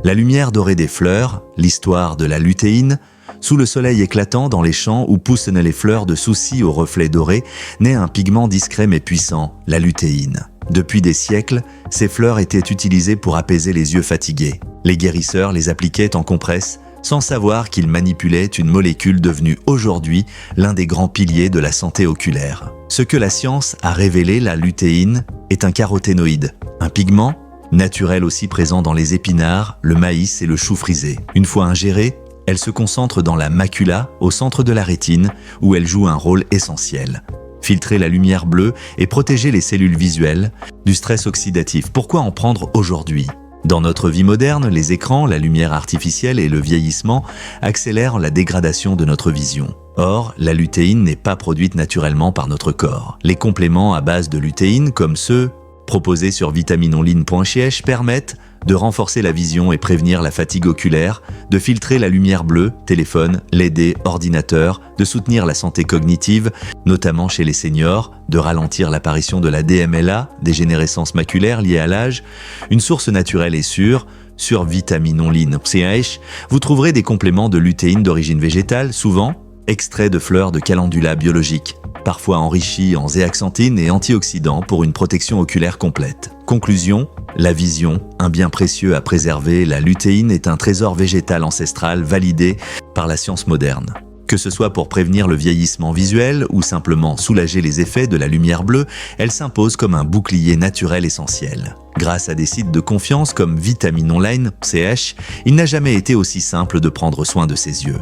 La lumière dorée des fleurs, l'histoire de la lutéine, sous le soleil éclatant dans les champs où poussent les fleurs de souci aux reflets dorés, naît un pigment discret mais puissant, la lutéine. Depuis des siècles, ces fleurs étaient utilisées pour apaiser les yeux fatigués. Les guérisseurs les appliquaient en compresse, sans savoir qu'ils manipulaient une molécule devenue aujourd'hui l'un des grands piliers de la santé oculaire. Ce que la science a révélé, la lutéine, est un caroténoïde, un pigment naturel aussi présent dans les épinards, le maïs et le chou frisé. Une fois ingérée, elle se concentre dans la macula, au centre de la rétine, où elle joue un rôle essentiel. Filtrer la lumière bleue et protéger les cellules visuelles du stress oxydatif. Pourquoi en prendre aujourd'hui ? Dans notre vie moderne, les écrans, la lumière artificielle et le vieillissement accélèrent la dégradation de notre vision. Or, la lutéine n'est pas produite naturellement par notre corps. Les compléments à base de lutéine, comme ceux proposés sur vitaminonline.ch, permettent de renforcer la vision et prévenir la fatigue oculaire, de filtrer la lumière bleue, téléphone, LED, ordinateur, de soutenir la santé cognitive, notamment chez les seniors, de ralentir l'apparition de la DMLA, dégénérescence maculaire liée à l'âge. Une source naturelle et sûre, sur vitaminonline.ch, vous trouverez des compléments de lutéine d'origine végétale, souvent extraits de fleurs de calendula biologiques, parfois enrichis en zéaxanthine et antioxydants pour une protection oculaire complète. Conclusion, la vision, un bien précieux à préserver, la lutéine est un trésor végétal ancestral validé par la science moderne. Que ce soit pour prévenir le vieillissement visuel ou simplement soulager les effets de la lumière bleue, elle s'impose comme un bouclier naturel essentiel. Grâce à des sites de confiance comme vitaminonline.ch, il n'a jamais été aussi simple de prendre soin de ses yeux.